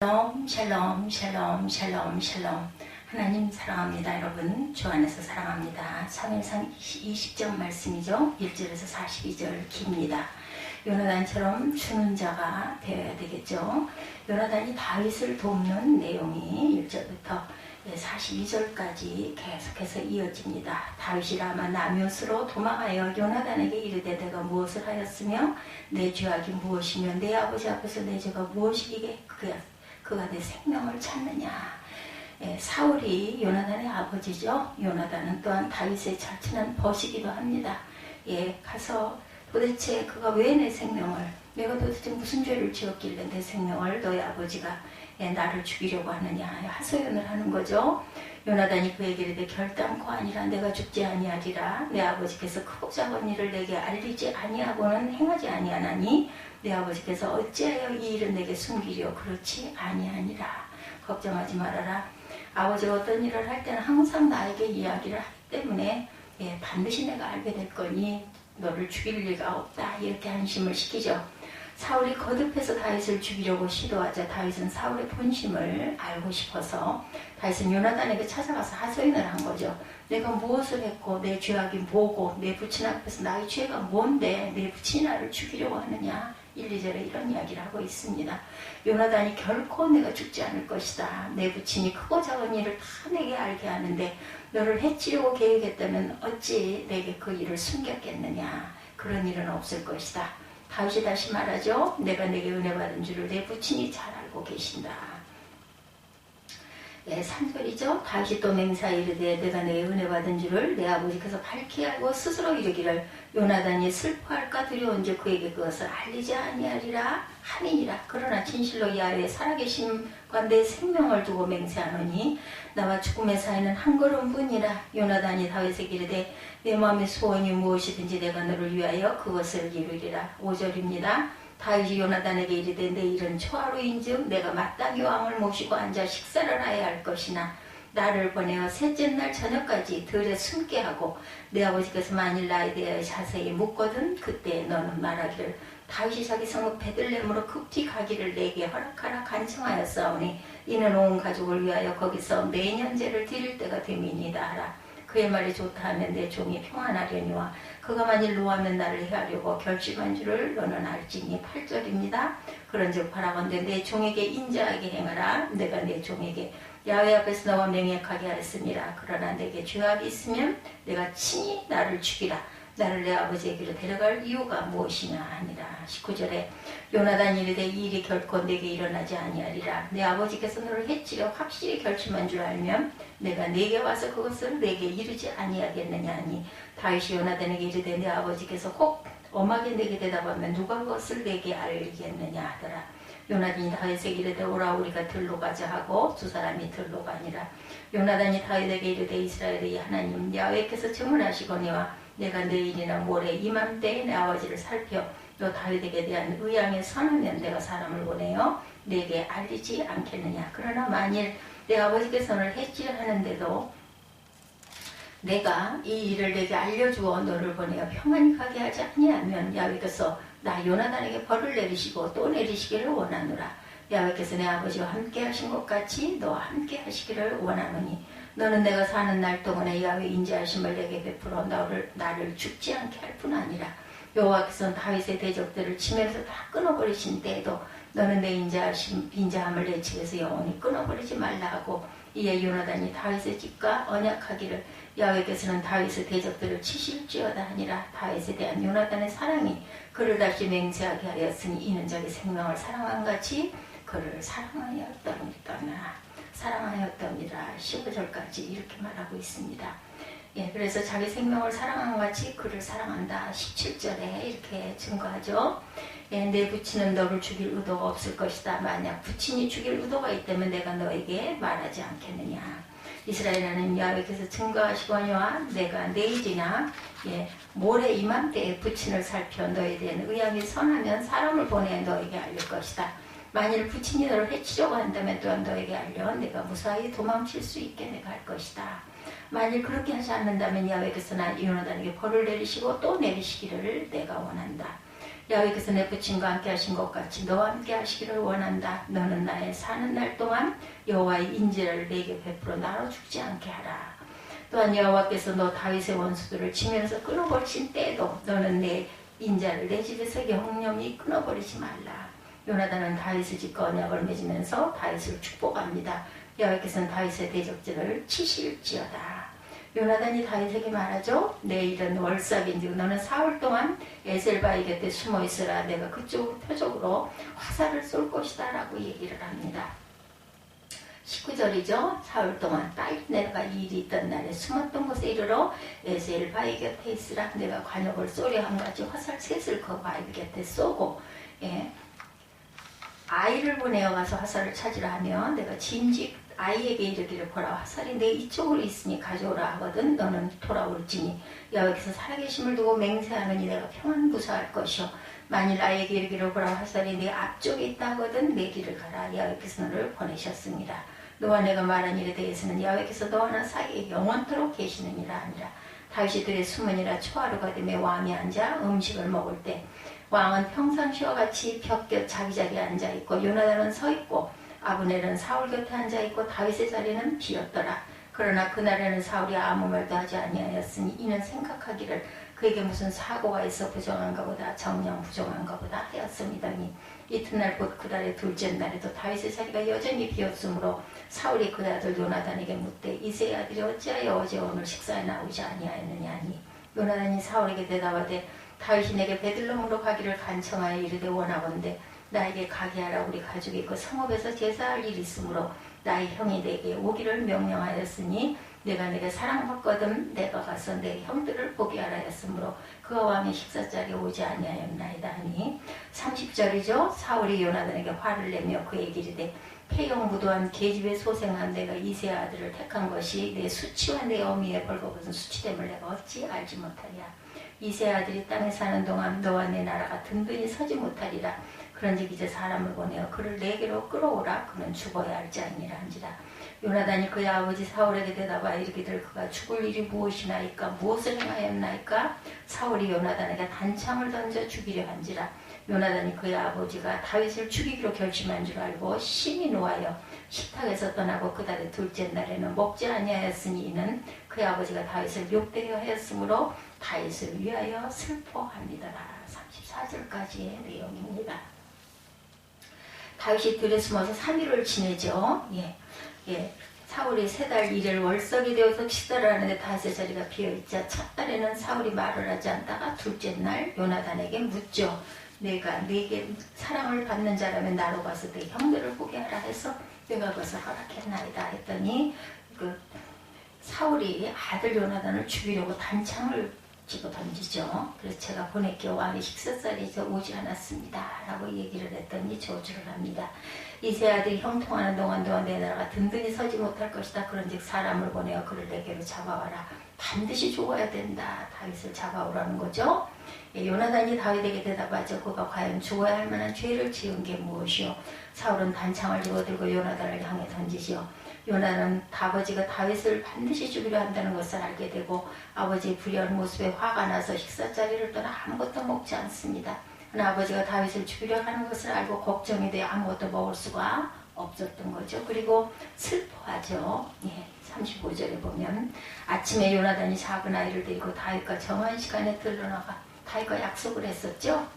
샬롬 샬롬 샬롬 샬롬 샬롬. 하나님 사랑합니다. 여러분 주 안에서 사랑합니다. 3일상 20절 말씀이죠. 1절에서 42절 깁니다. 요나단처럼 주는 자가 되어야 되겠죠. 요나단이 다윗을 돕는 내용이 1절부터 42절까지 계속해서 이어집니다. 다윗이 라마 나못으로 도망하여 요나단에게 이르되 내가 무엇을 하였으며 내 죄악이 무엇이며 내 아버지 앞에서 내 죄가 무엇이기에 그가 내 생명을 찾느냐. 사울이 요나단의 아버지죠. 요나단은 또한 다윗의 절친한 벗이기도 합니다. 가서 도대체 그가 왜 내 생명을, 내가 도대체 무슨 죄를 지었길래 내 생명을 너의 아버지가 나를 죽이려고 하느냐 하소연을 하는 거죠. 요나단이 그에게 이르되 결단코 아니라 내가 죽지 아니하리라. 내 아버지께서 크고 작은 일을 내게 알리지 아니하고는 행하지 아니하나니 내 아버지께서 어찌하여 이 일을 내게 숨기려 그렇지 아니하니라. 걱정하지 말아라. 아버지가 어떤 일을 할 때는 항상 나에게 이야기를 하기 때문에 반드시 내가 알게 될 거니 너를 죽일 리가 없다. 이렇게 안심을 시키죠. 사울이 거듭해서 다윗을 죽이려고 시도하자 다윗은 사울의 본심을 알고 싶어서 다윗은 요나단에게 찾아가서 하소연을 한 거죠. 내가 무엇을 했고 내 죄악이 뭐고 내 부친 앞에서 나의 죄가 뭔데 내 부친이 나를 죽이려고 하느냐. 1, 2절에 이런 이야기를 하고 있습니다. 요나단이 결코 내가 죽지 않을 것이다. 내 부친이 크고 작은 일을 다 내게 알게 하는데 너를 해치려고 계획했다면 어찌 내게 그 일을 숨겼겠느냐. 그런 일은 없을 것이다. 다윗이 다시 말하죠. 내가 내게 은혜 받은 줄을 내 부친이 잘 알고 계신다. 3절이죠. 다윗이 또 맹세하여 이르되 내가 내게 은혜 받은 줄을 내 아버지께서 밝히 알고 스스로 이르기를 요나단이 슬퍼할까 두려운즉 그에게 그것을 알리지 아니하리라 하니니라. 그러나 진실로 야훼 살아계심과 내 생명을 두고 맹세하노니 나와 죽음의 사이는 한 걸음뿐이라. 요나단이 다윗에게 이르되 내 마음의 소원이 무엇이든지 내가 너를 위하여 그것을 이루리라. 5절입니다. 다윗이 요나단에게 이르되 내 일은 초하루인즉 내가 마땅히 왕을 모시고 앉아 식사를 하여야 할 것이나 나를 보내어 셋째 날 저녁까지 들에 숨게 하고 내 아버지께서 만일 나에 대하여 자세히 묻거든 그때 너는 말하기를 다윗이 자기 성읍 베들레헴으로 급히 가기를 내게 허락하라 간청하였사오니 이는 온 가족을 위하여 거기서 매년제를 드릴 때가 됨이니이다 하라. 그의 말이 좋다 하면 내 종이 평안하려니와 그가 만일 노하면 나를 해하려고 결심한 줄을 너는 알지니. 8절입니다. 그런즉 바라건대 내 종에게 인자하게 행하라. 내가 내 종에게 야훼 앞에서 너와 맹약하게 하였습니다. 그러나 내게 죄악이 있으면 내가 친히 나를 죽이라. 나를 내 아버지에게로 데려갈 이유가 무엇이냐 하니라. 19절에 요나단이 이르되 이 일이 결코 내게 일어나지 아니하리라. 내 아버지께서 너를 해치려 확실히 결심한 줄 알면 내가 내게 와서 그것을 내게 이르지 아니하겠느냐 하니 다윗이 요나단에게 이르되 내 아버지께서 꼭 엄하게 내게 대답하면 누가 그것을 내게 알리겠느냐 하더라. 요나단이 다윗에게 이르되 오라 우리가 들로 가자 하고 두 사람이 들로 가니라. 요나단이 다윗에게 이르되 이스라엘의 하나님 야훼께서 증언하시거니와 내가 내일이나 모레 이맘때에 내 아버지를 살펴 너 다윗에게 대한 의향에 선하면 내가 사람을 보내어 내게 알리지 않겠느냐. 그러나 만일 내 아버지께서 너를 해치하는데도 내가 이 일을 내게 알려주어 너를 보내어 평안히 가게 하지 아니하면 야훼께서 나 요나단에게 벌을 내리시고 또 내리시기를 원하노라. 야훼께서 내 아버지와 함께 하신 것 같이 너와 함께 하시기를 원하노니 너는 내가 사는 날 동안에 야훼 인자하심을 내게 베풀어 나를 죽지 않게 할 뿐 아니라 여호와께서는 다윗의 대적들을 치면서 다 끊어버리신 때에도 너는 내 인자함을 내 집에서 영원히 끊어버리지 말라 하고 이에 요나단이 다윗의 집과 언약하기를 야훼께서는 다윗의 대적들을 치실지어다 하니라. 다윗에 대한 요나단의 사랑이 그를 다시 맹세하게 하였으니 이는 자기 생명을 사랑한 같이 그를 사랑하였더니라. 15절까지 이렇게 말하고 있습니다. 그래서 자기 생명을 사랑한 같이 그를 사랑한다. 17절에 이렇게 증거하죠. 내 부친은 너를 죽일 의도가 없을 것이다. 만약 부친이 죽일 의도가 있다면 내가 너에게 말하지 않겠느냐. 이스라엘 하나님 야훼께서 증거하시거니와 내가 내일이나 모레 이맘때에 부친을 살펴 너에 대한 의향이 선하면 사람을 보내 너에게 알릴 것이다. 만일 부친이 너를 해치려고 한다면 또한 너에게 알려 내가 무사히 도망칠 수 있게 내가 할 것이다. 만일 그렇게 하지 않는다면 야훼께서 나 요나단에게 벌을 내리시고 또 내리시기를 내가 원한다. 여호와께서 내 부친과 함께 하신 것 같이 너와 함께 하시기를 원한다. 너는 나의 사는 날 동안 여호와의 인재를 내게 베풀어 나로 죽지 않게 하라. 또한 여호와께서 너 다윗의 원수들을 치면서 끊어버리신 때에도 너는 내 인자를 내 집에서 영영히 끊어버리지 말라. 요나단은 다윗을 짓고 언약을 맺으면서 다윗을 축복합니다. 여호와께서는 다윗의 대적들을 치실지어다. 요나단이 다윗에게 말하죠. 내일은 월삭인즉 너는 4월 동안 에셀바위 곁에 숨어 있으라. 내가 그쪽 표적으로 화살을 쏠 것이다 라고 얘기를 합니다. 19절이죠. 4월 동안 빨리 내가 일이 있던 날에 숨었던 곳에 이르러 에셀바위 곁에 있으라. 내가 관역을 쏘려 한 가지 화살 셋을 그 바위 곁에 쏘고 아이를 보내어 가서 화살을 찾으라 하면 내가 진즉 아이에게 이르기를 보라 화살이 내 이쪽으로 있으니 가져오라 하거든 너는 돌아올지니 여호와께서 살아계심을 두고 맹세하느니 내가 평안 무사할 것이요 만일 아이에게 이르기를 보라 화살이 내 앞쪽에 있다 하거든 내 길을 가라 여호와께서 너를 보내셨습니다. 너와 내가 말한 일에 대해서는 여호와께서 너와 나 사이에 영원토록 계시느니라 하니라. 다윗이 들에 숨으니라. 초하루가 되매 왕이 앉아 음식을 먹을 때 왕은 평상시와 같이 벽곁 자기자리에 앉아있고 요나단은 서있고 아브넬은 사울 곁에 앉아있고 다윗의 자리는 비었더라. 그러나 그날에는 사울이 아무 말도 하지 아니하였으니 이는 생각하기를 그에게 무슨 사고가 있어 부정한가 보다 정녕 부정한가 보다 하였음이더니 이튿날 곧 그달의 둘째 날에도 다윗의 자리가 여전히 비었으므로 사울이 그의 아들 요나단에게 묻되 이새의 아들이 어찌하여 어제 오늘 식사에 나오지 아니하였느냐 하니 요나단이 사울에게 대답하되 다윗이 내게 베들레헴으로 가기를 간청하여 이르되 원하건대 나에게 가게 하라. 우리 가족이 그 성읍에서 제사할 일이 있으므로 나의 형이 내게 오기를 명령하였으니 내가 내게 사랑받거든 내가 가서 내 형들을 보게 하라 했으므로 그가 왕의 식사자리에 오지 아니하였나이다 하니 30절이죠. 사울이 요나단에게 화를 내며 그에게 이르되 폐영무도한 계집에 소생한 내가 이새의 아들을 택한 것이 내 수치와 내 어미의 벌거벗은 수치됨을 내가 어찌 알지 못하랴. 이새의 아들이 땅에 사는 동안 너와 내 나라가 든든히 서지 못하리라. 그런즉 이제 사람을 보내어 그를 내게로 끌어오라. 그는 죽어야 할지 아니라 한지라. 요나단이 그의 아버지 사울에게 대답하여 이르기를 그가 죽을 일이 무엇이나이까 무엇을 행하였나이까. 사울이 요나단에게 단창을 던져 죽이려 한지라. 요나단이 그의 아버지가 다윗을 죽이기로 결심한 줄 알고 심히 노하여 식탁에서 떠나고 그달의 둘째 날에는 먹지 아니하였으니 이는 그의 아버지가 다윗을 욕되게 하였으므로 다윗을 위하여 슬퍼합니다라. 34절까지의 내용입니다. 다윗이 들에 숨어서 3일을 지내죠. 사울이 3달 1일 월석이 되어서 식사를 하는데 다윗의 자리가 비어있자 첫 달에는 사울이 말을 하지 않다가 둘째 날 요나단에게 묻죠. 내가 네게 사랑을 받는 자라면 나로 가서 내 형들을 보게 하라 해서 내가 그것을 허락했나이다 했더니 사울이 아들 요나단을 죽이려고 단창을 집어 던지죠. 그래서 제가 보낼게요. 왕이 식사자리에서 오지 않았습니다. 라고 얘기를 했더니 저주를 합니다. 이새 아들이 형통하는 동안 너와 내 나라가 든든히 서지 못할 것이다. 그런즉 사람을 보내어 그를 내게로 잡아와라. 반드시 죽어야 된다. 다윗을 잡아오라는 거죠. 요나단이 다윗에게 대답하죠. 그가 과연 죽어야 할 만한 죄를 지은 게 무엇이요. 사울은 단창을 집어들고 요나단을 향해 던지지요. 요나단은 아버지가 다윗을 반드시 죽이려 한다는 것을 알게 되고 아버지의 불의한 모습에 화가 나서 식사자리를 떠나 아무것도 먹지 않습니다. 그러나 아버지가 다윗을 죽이려 하는 것을 알고 걱정이 돼 아무것도 먹을 수가 없었던 거죠. 그리고 슬퍼하죠. 35절에 보면 아침에 요나단이 작은 아이를 데리고 다윗과 정한 시간에 들러나가 다윗과 약속을 했었죠.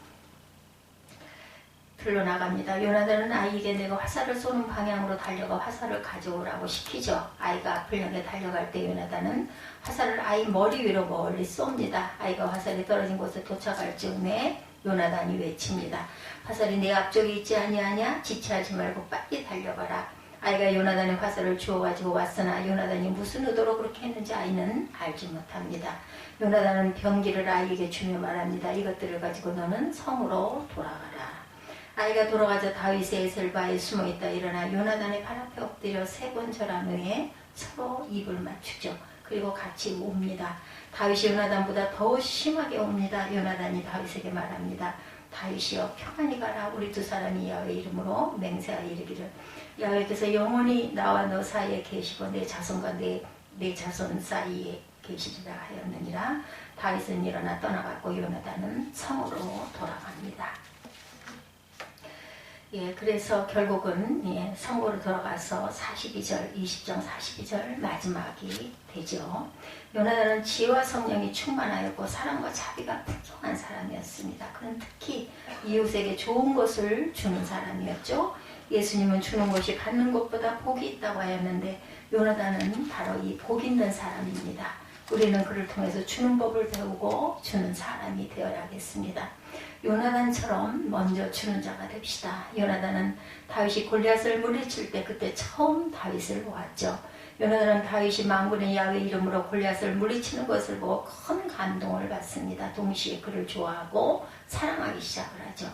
들러나갑니다. 요나단은 아이에게 내가 화살을 쏘는 방향으로 달려가 화살을 가져오라고 시키죠. 아이가 앞을 향해 달려갈 때 요나단은 화살을 아이 머리 위로 멀리 쏩니다. 아이가 화살이 떨어진 곳에 도착할 즈음에 요나단이 외칩니다. 화살이 내 앞쪽에 있지 아니하냐? 지체하지 말고 빨리 달려가라. 아이가 요나단의 화살을 주워가지고 왔으나 요나단이 무슨 의도로 그렇게 했는지 아이는 알지 못합니다. 요나단은 병기를 아이에게 주며 말합니다. 이것들을 가지고 너는 성으로 돌아가라. 아이가 돌아가자 다윗의 에셀바에 숨어있다 일어나 요나단의 발 앞에 엎드려 3번 절한 후에 서로 입을 맞추죠. 그리고 같이 옵니다. 다윗이 요나단보다 더 심하게 옵니다. 요나단이 다윗에게 말합니다. 다윗이여 평안히 가라. 우리 두 사람이 야훼 이름으로 맹세하여 이르기를 야훼께서 영원히 나와 너 사이에 계시고 내 자손과 내 자손 사이에 계시리라 하였느니라. 다윗은 일어나 떠나갔고 요나단은 성으로 돌아갑니다. 예, 그래서 결국은 성으로 돌아가서 42절, 20장 42절 마지막이 되죠. 요나단은 지혜와 성령이 충만하였고 사랑과 자비가 풍성한 사람이었습니다. 그는 특히 이웃에게 좋은 것을 주는 사람이었죠. 예수님은 주는 것이 받는 것보다 복이 있다고 하였는데 요나단은 바로 이 복 있는 사람입니다. 우리는 그를 통해서 주는 법을 배우고 주는 사람이 되어야겠습니다. 요나단처럼 먼저 주는 자가 됩시다. 요나단은 다윗이 골리앗을 물리칠 때 그때 처음 다윗을 보았죠. 요나단은 다윗이 만군의 야훼 이름으로 골리앗을 물리치는 것을 보고 큰 감동을 받습니다. 동시에 그를 좋아하고 사랑하기 시작을 하죠.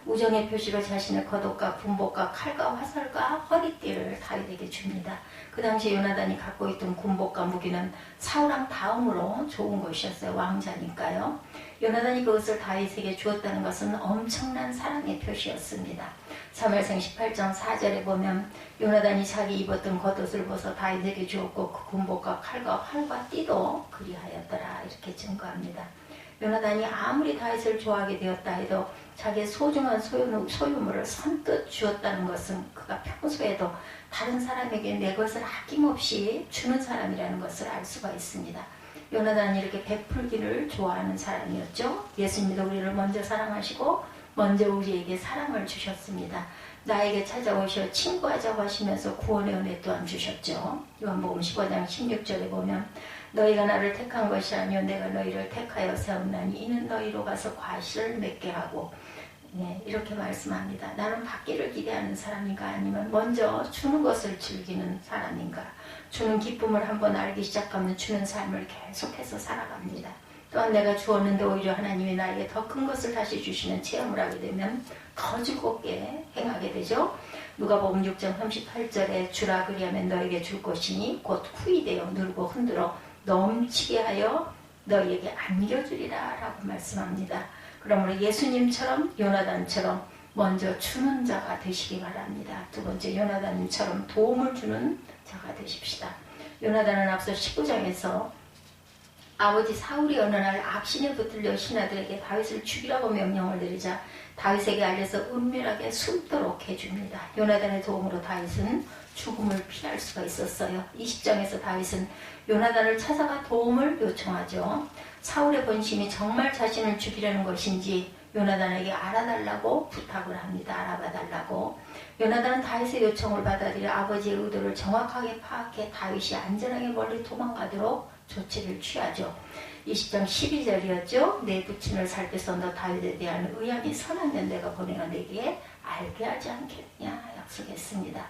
우정의 표시로 자신의 겉옷과 군복과 칼과 화살과 허리띠를 다윗에게 줍니다. 그 당시 요나단이 갖고 있던 군복과 무기는 사울왕 다음으로 좋은 것이었어요. 왕자니까요. 요나단이 그것을 다윗에게 주었다는 것은 엄청난 사랑의 표시였습니다. 사무엘상 18장 4절에 보면 요나단이 자기 입었던 겉옷을 벗어 다윗에게 주었고 그 군복과 칼과 활과 띠도 그리하였더라 이렇게 증거합니다. 요나단이 아무리 다윗을 좋아하게 되었다 해도 자기의 소중한 소유물을 선뜻 주었다는 것은 그가 평소에도 다른 사람에게 내 것을 아낌없이 주는 사람이라는 것을 알 수가 있습니다. 요나단이 이렇게 베풀기를 좋아하는 사람이었죠. 예수님도 우리를 먼저 사랑하시고 먼저 우리에게 사랑을 주셨습니다. 나에게 찾아오셔 친구하자고 하시면서 구원의 은혜 또한 주셨죠. 요한복음 15장 16절에 보면 너희가 나를 택한 것이 아니요 내가 너희를 택하여 세웠나니 이는 너희로 가서 과실을 맺게 하고 이렇게 말씀합니다. 나는 받기를 기대하는 사람인가 아니면 먼저 주는 것을 즐기는 사람인가. 주는 기쁨을 한번 알기 시작하면 주는 삶을 계속해서 살아갑니다. 또한 내가 주었는데 오히려 하나님이 나에게 더 큰 것을 다시 주시는 체험을 하게 되면 더 즐겁게 행하게 되죠. 누가복음 6장 38절에 주라 그리하면 너에게 줄 것이니 곧 후히 되어 누르고 흔들어 넘치게 하여 너희에게 안겨주리라 라고 말씀합니다. 그러므로 예수님처럼 요나단처럼 먼저 주는 자가 되시기 바랍니다. 두 번째 요나단처럼 도움을 주는 자가 되십시다. 요나단은 앞서 19장에서 아버지 사울이 어느 날 악신에 붙들려 신하들에게 다윗을 죽이라고 명령을 내리자 다윗에게 알려서 은밀하게 숨도록 해줍니다. 요나단의 도움으로 다윗은 죽음을 피할 수가 있었어요. 20장에서 다윗은 요나단을 찾아가 도움을 요청하죠. 사울의 본심이 정말 자신을 죽이려는 것인지 요나단에게 알아달라고 부탁을 합니다. 알아봐달라고. 요나단은 다윗의 요청을 받아들여 아버지의 의도를 정확하게 파악해 다윗이 안전하게 멀리 도망가도록 조치를 취하죠. 20장 12절이었죠. 내 부친을 살펴서 너 다윗에 대한 의향이 선하면 내가 보내어 내게 알게 하지 않겠냐 약속했습니다.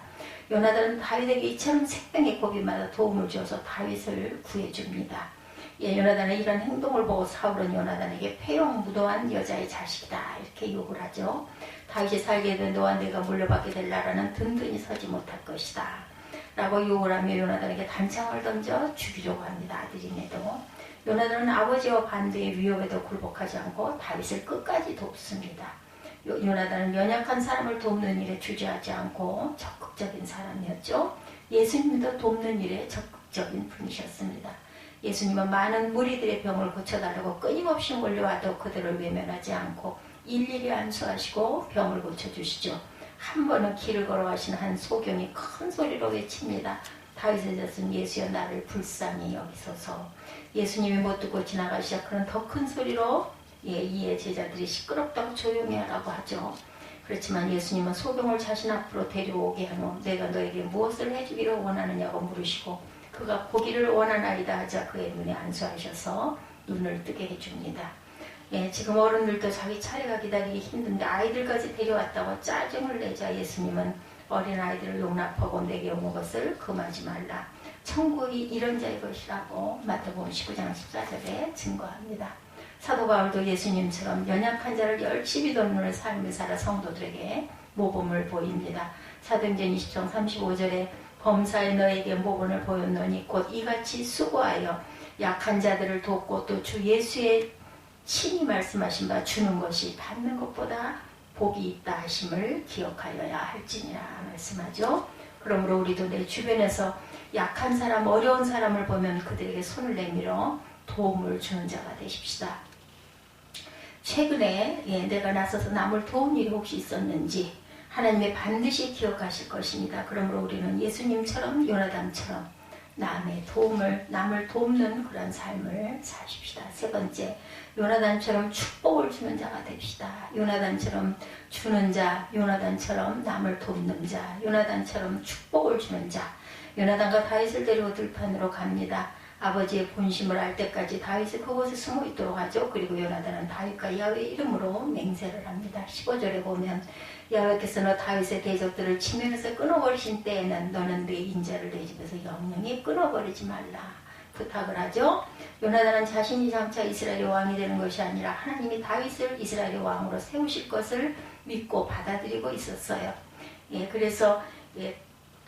요나단은 다윗에게 이처럼 생명의 고비마다 도움을 주어서 다윗을 구해줍니다. 요나단의 이런 행동을 보고 사울은 요나단에게 패용무도한 여자의 자식이다 이렇게 욕을 하죠. 다윗이 살게 된 너와 내가 물려받게 될 나라는 든든히 서지 못할 것이다 라고 욕을 하며 요나단에게 단창을 던져 죽이려고 합니다. 아들임에도. 요나단은 아버지와 반대의 위협에도 굴복하지 않고 다윗을 끝까지 돕습니다. 요나단은 연약한 사람을 돕는 일에 주저하지 않고 적극적인 사람이었죠. 예수님도 돕는 일에 적극적인 분이셨습니다. 예수님은 많은 무리들의 병을 고쳐달라고 끊임없이 몰려와도 그들을 외면하지 않고 일일이 안수하시고 병을 고쳐주시죠. 한 번은 길을 걸어가신 한 소경이 큰 소리로 외칩니다. 다윗의 자손 예수여 나를 불쌍히 여기소서. 예수님이 못 듣고 지나가시자 그는 더 큰 소리로 이에 제자들이 시끄럽다고 조용히 하라고 하죠. 그렇지만 예수님은 소경을 자신 앞으로 데려오게 한 후 내가 너에게 무엇을 해주기를 원하느냐고 물으시고 그가 보기를 원하나이다 하자 그의 눈에 안수하셔서 눈을 뜨게 해줍니다. 지금 어른들도 자기 차례가 기다리기 힘든데 아이들까지 데려왔다고 짜증을 내자 예수님은 어린아이들을 용납하고 내게 오는 것을 금하지 말라. 천국이 이런 자의 것이라고 마태복음 19장 14절에 증거합니다. 사도 바울도 예수님처럼 연약한 자를 열심히 돕는 삶을 살아 성도들에게 모범을 보입니다. 사도행전 20장 35절에 범사에 너에게 모범을 보였노니 곧 이같이 수고하여 약한 자들을 돕고 또 주 예수의 친히 말씀하신 바 주는 것이 받는 것보다 복이 있다 하심을 기억하여야 할지니라 말씀하죠. 그러므로 우리도 내 주변에서 약한 사람, 어려운 사람을 보면 그들에게 손을 내밀어 도움을 주는 자가 되십시다. 최근에 내가 나서서 남을 도운 일이 혹시 있었는지 하나님이 반드시 기억하실 것입니다. 그러므로 우리는 예수님처럼 요나단처럼 남을 돕는 그런 삶을 사십시다. 세 번째, 요나단처럼 축복을 주는 자가 됩시다. 요나단처럼 주는 자, 요나단처럼 남을 돕는 자, 요나단처럼 축복을 주는 자. 요나단과 다윗을 데리고 들판으로 갑니다. 아버지의 본심을 알 때까지 다윗이 그곳에 숨어 있도록 하죠. 그리고 요나단은 다윗과 야훼 이름으로 맹세를 합니다. 15절에 보면 야훼께서는 다윗의 대적들을 치면서 끊어버리신 때에는 너는 내 인자를 내 집에서 영영히 끊어버리지 말라 부탁을 하죠. 요나단은 자신이 장차 이스라엘의 왕이 되는 것이 아니라 하나님이 다윗을 이스라엘의 왕으로 세우실 것을 믿고 받아들이고 있었어요. 그래서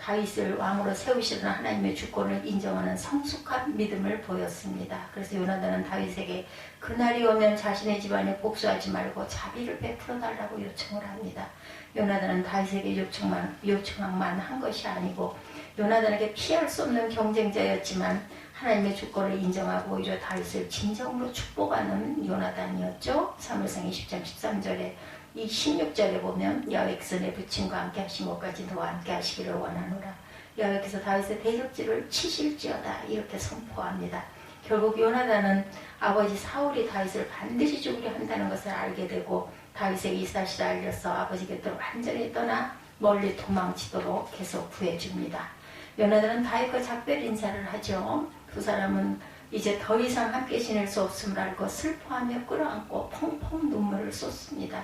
다윗을 왕으로 세우시는 하나님의 주권을 인정하는 성숙한 믿음을 보였습니다. 그래서 요나단은 다윗에게 그날이 오면 자신의 집안에 복수하지 말고 자비를 베풀어 달라고 요청을 합니다. 요나단은 다윗에게 요청만 한 것이 아니고 요나단에게 피할 수 없는 경쟁자였지만 하나님의 주권을 인정하고 오히려 다윗을 진정으로 축복하는 요나단이었죠. 사무엘상 20장 13절에 이 16절에 보면 야훼께서 내 부친과 함께 하신 것까지 너와 함께 하시기를 원하노라. 야훼께서 다윗의 대적질을 치실지어다 이렇게 선포합니다. 결국 요나단은 아버지 사울이 다윗을 반드시 죽이려 한다는 것을 알게 되고 다윗에게 이 사실을 알려서 아버지 곁으로 완전히 떠나 멀리 도망치도록 계속 구해줍니다. 요나단은 다윗과 작별 인사를 하죠. 두 사람은 이제 더 이상 함께 지낼 수 없음을 알고 슬퍼하며 끌어안고 펑펑 눈물을 쏟습니다.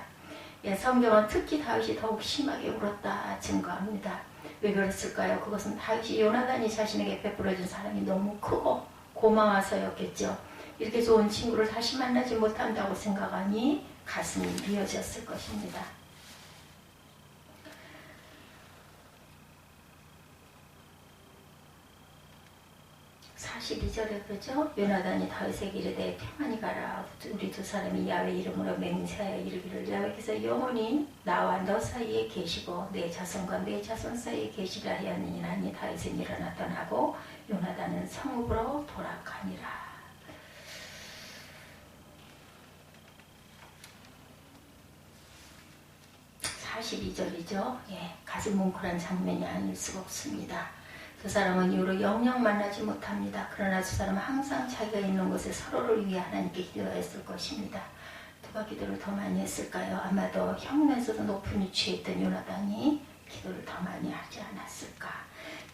성경은 특히 다윗이 더욱 심하게 울었다 증거합니다. 왜 그랬을까요? 그것은 다윗이 요나단이 자신에게 베풀어준 사랑이 너무 크고 고마워서였겠죠. 이렇게 좋은 친구를 다시 만나지 못한다고 생각하니 가슴이 미어졌을 것입니다. 42절에 그러죠. 요나단이 다윗에게 이르되 평안히 가라. 우리 두 사람이 야훼 이름으로 맹세하여 이르기를 야훼께서 영원히 나와 너 사이에 계시고 내 자손과 내 자손 사이에 계시라 하였느니 다윗은 일어나 떠나고 요나단은 성읍으로 돌아가니라. 42절이죠. 가슴 뭉클한 장면이 아닐 수가 없습니다. 두 사람은 이후로 영영 만나지 못합니다. 그러나 두 사람은 항상 자기가 있는 곳에 서로를 위해 하나님께 기도했을 것입니다. 누가 기도를 더 많이 했을까요? 아마도 형면에서도 높은 위치에 있던 요나단이 기도를 더 많이 하지 않았을까.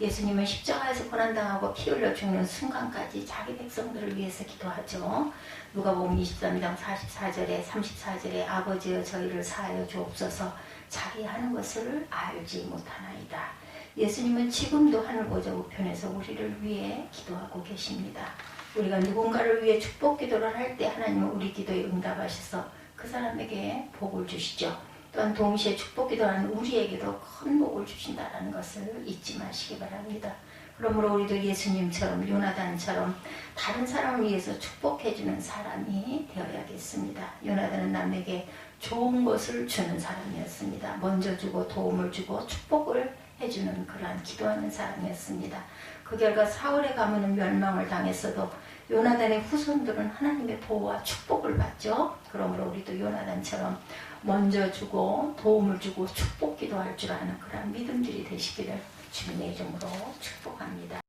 예수님은 십자가에서 고난당하고 피 흘려 죽는 순간까지 자기 백성들을 위해서 기도하죠. 누가복음 23장 44절에 34절에 아버지여 저희를 사하여 주옵소서 자기 하는 것을 알지 못하나이다. 예수님은 지금도 하늘보좌 우편에서 우리를 위해 기도하고 계십니다. 우리가 누군가를 위해 축복 기도를 할 때 하나님은 우리 기도에 응답하셔서 그 사람에게 복을 주시죠. 또한 동시에 축복 기도하는 우리에게도 큰 복을 주신다는 것을 잊지 마시기 바랍니다. 그러므로 우리도 예수님처럼 요나단처럼 다른 사람을 위해서 축복해주는 사람이 되어야겠습니다. 요나단은 남에게 좋은 것을 주는 사람이었습니다. 먼저 주고 도움을 주고 축복을 해주는 그러한 기도하는 사람이었습니다. 그 결과 사울의 가문은 멸망을 당했어도 요나단의 후손들은 하나님의 보호와 축복을 받죠. 그러므로 우리도 요나단처럼 먼저 주고 도움을 주고 축복 기도할 줄 아는 그런 믿음들이 되시기를 주님의 이름으로 축복합니다.